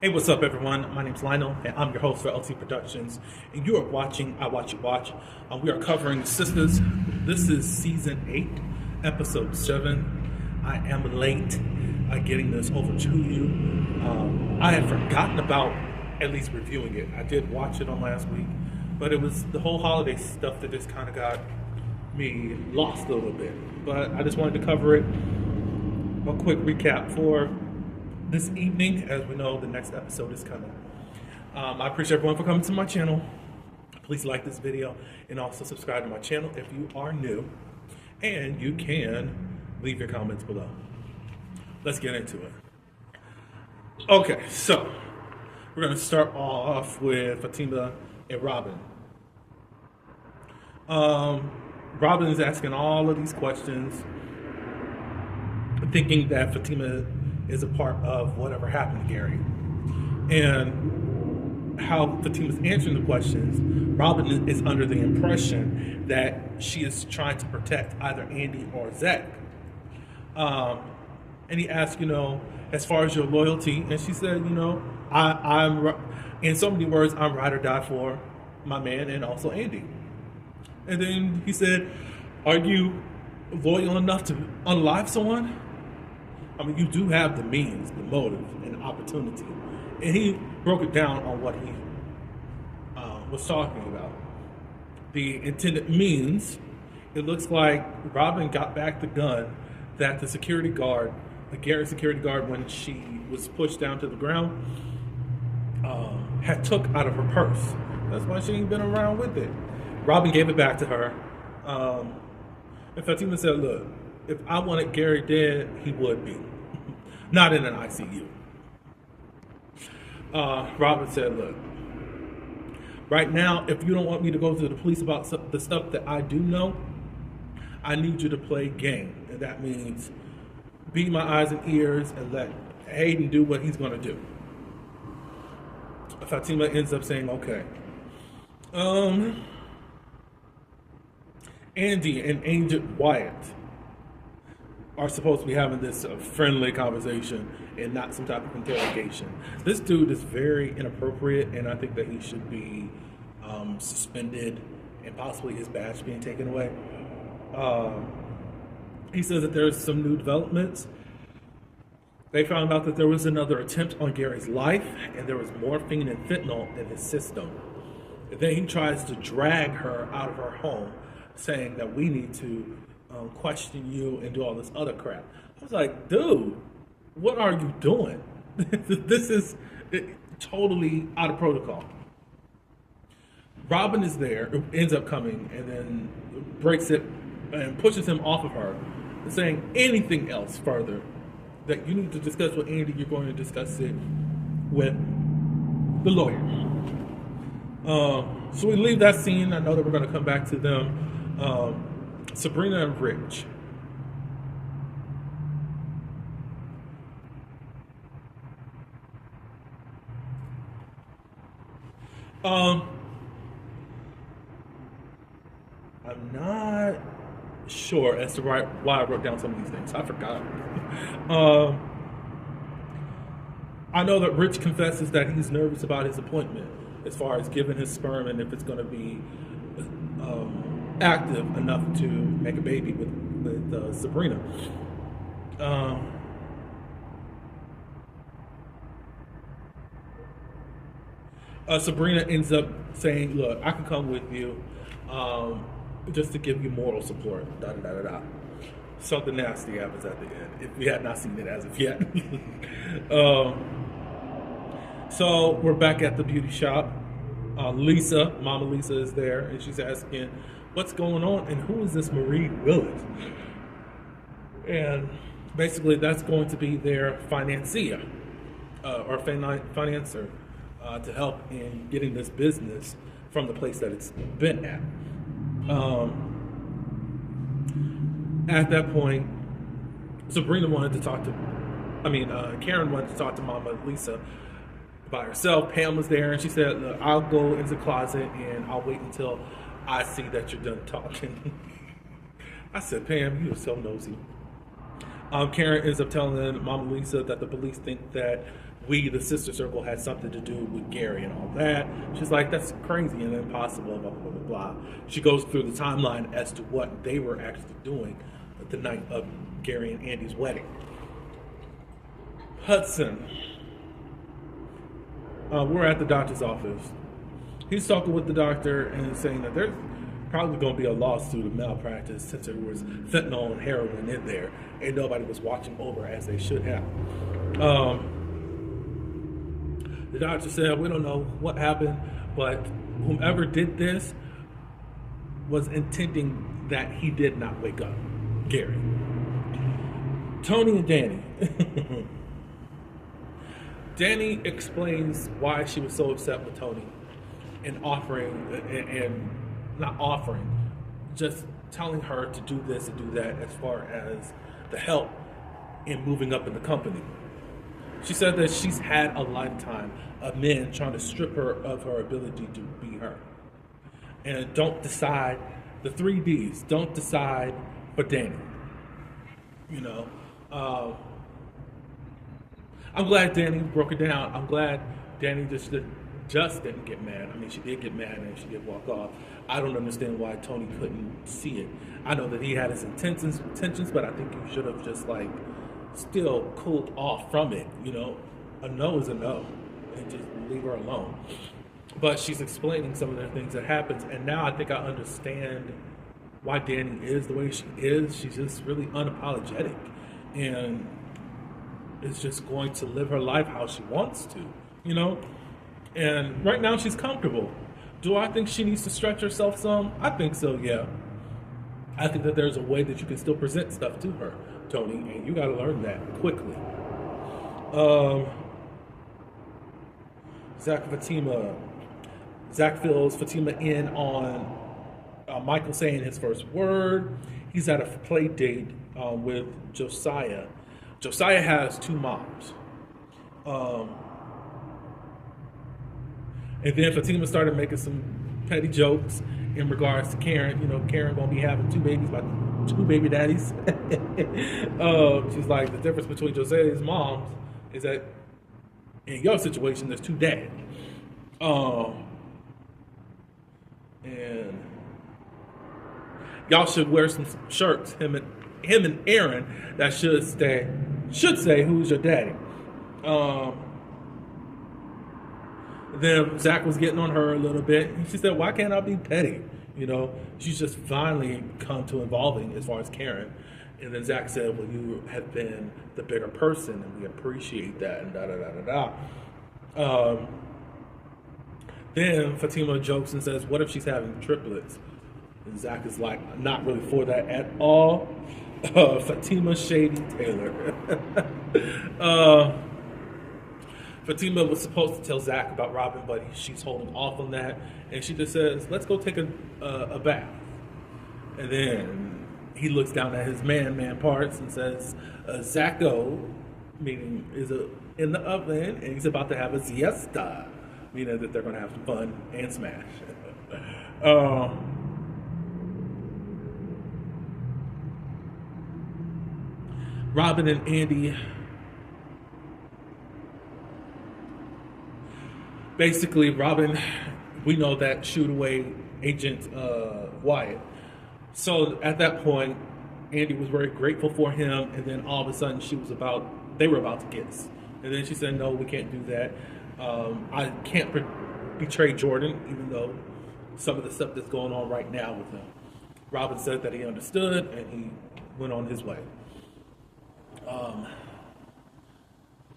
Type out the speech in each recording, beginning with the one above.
Hey, what's up, everyone? My name's Lionel, and I'm your host for LT Productions. And you are watching I Watch You Watch. We are covering Sistas. This is season 8, episode 7. I am late getting this over to you. I had forgotten about at least reviewing it. I did watch it on last week, but it was the whole holiday stuff that just kind of got me lost a little bit. But I just wanted to cover it. A quick recap for this evening. As we know, the next episode is coming. I appreciate everyone for coming to my channel. Please like this video and also subscribe to my channel if you are new, and you can leave your comments below. Let's get into it. Okay, so we're going to start off with Fatima and Robin. Robin is asking all of these questions, thinking that Fatima is a part of whatever happened to Gary. And how Fatima's answering the questions, Robin is under the impression that she is trying to protect either Andy or Zach. And he asked, as far as your loyalty, and she said, I'm in so many words, I'm ride or die for my man and also Andy. And then he said, are you loyal enough to unalive someone? I mean, you do have the means, the motive, and the opportunity. And he broke it down on what he was talking about. The intended means, it looks like Robin got back the gun that the security guard, the Gary security guard, when she was pushed down to the ground, had took out of her purse. That's why she ain't been around with it. Robin gave it back to her. And Fatima said, look, if I wanted Gary dead, he would be. Not in an ICU. Robin said, look, right now, if you don't want me to go to the police about the stuff that I do know, I need you to play game. And that means be my eyes and ears and let Hayden do what he's going to do. Fatima ends up saying, okay. Andy and Agent Wyatt are supposed to be having this friendly conversation and not some type of interrogation. This dude is very inappropriate, and I think that he should be suspended and possibly his badge being taken away. He says that there's some new developments. They found out that there was another attempt on Gary's life, and there was morphine and fentanyl in his system. And then he tries to drag her out of her home, saying that we need to question you and do all this other crap. I was like, dude, what are you doing? This is totally out of protocol. Robin is there, ends up coming, and then breaks it and pushes him off of her, saying anything else further that you need to discuss with Andy, you're going to discuss it with the lawyer. So we leave that scene. I know that we're going to come back to them. Sabrina and Rich. I'm not sure as to why I wrote down some of these things. I forgot. I know that Rich confesses that he's nervous about his appointment as far as giving his sperm and if it's going to be active enough to make a baby with Sabrina. Sabrina ends up saying, look, I can come with you just to give you moral support, da-da-da-da-da. Something nasty happens at the end, if we had not seen it as of yet. So we're back at the beauty shop. Mama Lisa is there, and she's asking, what's going on, and who is this Marie Willis? And basically that's going to be their financier, or financer, to help in getting this business from the place that it's been at. At that point, Karen wanted to talk to Mama Lisa by herself. Pam was there, and she said, look, I'll go into the closet and I'll wait until I see that you're done talking. I said, Pam, you are so nosy. Karen ends up telling Mama Lisa that the police think that we, the sister circle, had something to do with Gary and all that. She's like, that's crazy and impossible, blah, blah, blah, blah, blah. She goes through the timeline as to what they were actually doing the night of Gary and Andy's wedding. Hudson. We're at the doctor's office. He's talking with the doctor and saying that there's probably going to be a lawsuit of malpractice since there was fentanyl and heroin in there and nobody was watching over as they should have. The doctor said, we don't know what happened, but whomever did this was intending that he did not wake up Gary. Tony and Danny. Danny explains why she was so upset with Tony and not offering, just telling her to do this and do that as far as the help in moving up in the company. She said that she's had a lifetime of men trying to strip her of her ability to be her. And don't decide, the 3 Ds, don't decide for Danny. You know, I'm glad Danny broke it down. I'm glad Danny just didn't get mad. I mean, she did get mad and she did walk off. I don't understand why Tony couldn't see it. I know that he had his intentions, but I think you should have just still cooled off from it. You know, a no is a no, and just leave her alone. But she's explaining some of the things that happens, and now I think I understand why Danny is the way she is. She's just really unapologetic, and is just going to live her life how she wants to, you know? And right now she's comfortable. Do I think she needs to stretch herself some? I think so, yeah. I think that there's a way that you can still present stuff to her, Tony, and you got to learn that quickly. Zach and Fatima. Zach fills Fatima in on Michael saying his first word. He's at a play date with Josiah. Josiah has 2 moms. And then Fatima started making some petty jokes in regards to Karen. You know, Karen gonna be having 2 babies by 2 baby daddies. She's like, the difference between Josiah's moms is that in your situation, there's 2 dads. And y'all should wear some shirts, him and Aaron, that should say, who's your daddy? Then Zach was getting on her a little bit. And she said, why can't I be petty? You know, she's just finally come to involving as far as Karen. And then Zach said, well, you have been the bigger person, and we appreciate that, and da-da-da-da-da. Then Fatima jokes and says, what if she's having triplets? And Zach is like, not really for that at all. Fatima Shady Taylor. Fatima was supposed to tell Zach about Robin, but she's holding off on that. And she just says, let's go take a bath. And then he looks down at his man parts and says, Zacko, meaning is in the oven, and he's about to have a siesta, meaning that they're going to have some fun and smash. Robin and Andy, basically Robin, we know that shoot away Agent Wyatt. So at that point, Andy was very grateful for him, and then all of a sudden they were about to kiss. And then she said, no, we can't do that. I can't betray Jordan, even though some of the stuff that's going on right now with him. Robin said that he understood, and he went on his way.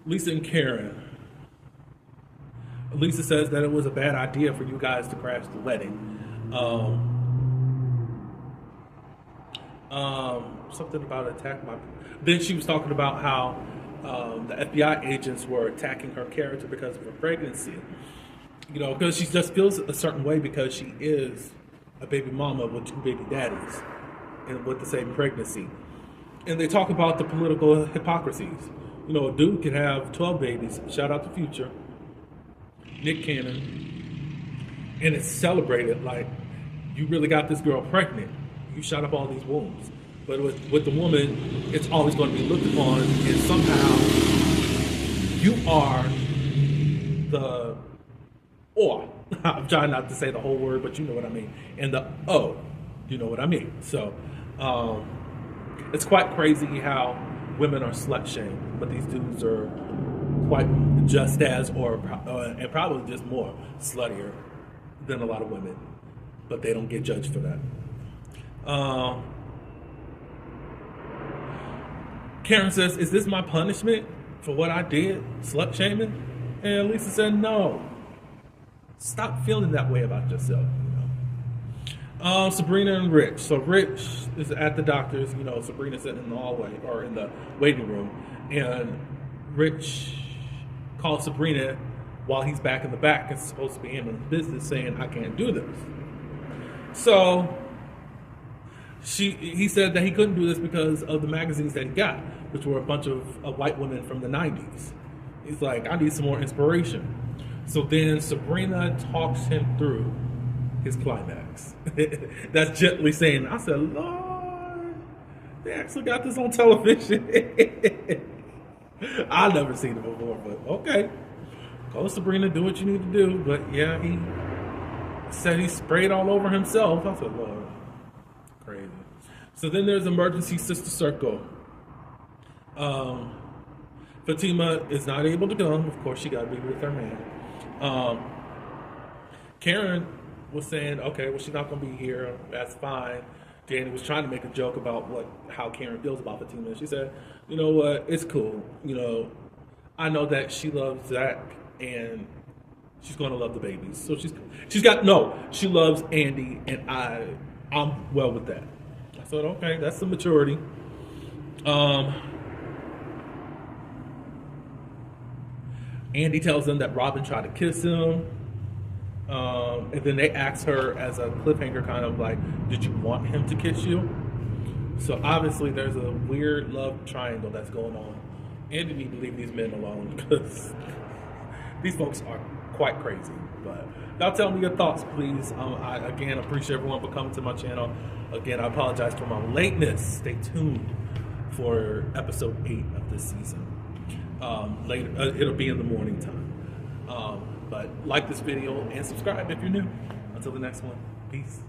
Lisa and Karen. Lisa says that it was a bad idea for you guys to crash the wedding. Something about attack my... Then she was talking about how the FBI agents were attacking her character because of her pregnancy. You know, because she just feels a certain way because she is a baby mama with 2 baby daddies and with the same pregnancy. And they talk about the political hypocrisies. You know, a dude can have 12 babies, shout out to Future, Nick Cannon, and it's celebrated like, you really got this girl pregnant. You shot up all these wombs. But with the woman, it's always going to be looked upon, and somehow you are the or. I'm trying not to say the whole word, but you know what I mean. And the O, you know what I mean. So it's quite crazy how women are slut shamed, but these dudes are quite just as, and probably just more sluttier than a lot of women, but they don't get judged for that. Karen says, "Is this my punishment for what I did, slut shaming?" And Lisa said, "No. Stop feeling that way about yourself." Sabrina and Rich. So Rich is at the doctor's. Sabrina's sitting in the hallway or in the waiting room, and Rich calls Sabrina while he's back in the back. It's supposed to be him in business, saying, "I can't do this." So he said that he couldn't do this because of the magazines that he got, which were a bunch of white women from the 90s. He's like, "I need some more inspiration." So then Sabrina talks him through his climax. That's gently saying, I said, "Lord, they actually got this on television." I've never seen it before, but okay. Go, Sabrina, do what you need to do. But yeah, he said he sprayed all over himself. I said, Lord, crazy. So then there's emergency sister circle. Fatima is not able to come. Of course, she got to be with her man. Karen was saying, okay, well, she's not going to be here. That's fine. Danny was trying to make a joke about how Karen feels about Fatima. And she said, "You know what? It's cool. I know that she loves Zach, and she's going to love the babies. So she loves Andy, and I'm well with that." I said, okay, that's the maturity. Andy tells them that Robin tried to kiss him. And then they ask her as a cliffhanger, kind of like, "Did you want him to kiss you?" So obviously there's a weird love triangle that's going on. Andy need to leave these men alone because these folks are quite crazy. But y'all tell me your thoughts, please. I again appreciate everyone for coming to my channel. Again, I apologize for my lateness. Stay tuned for episode 8 of this season. Later, it'll be in the morning time. But like this video and subscribe if you're new. Until the next one, peace.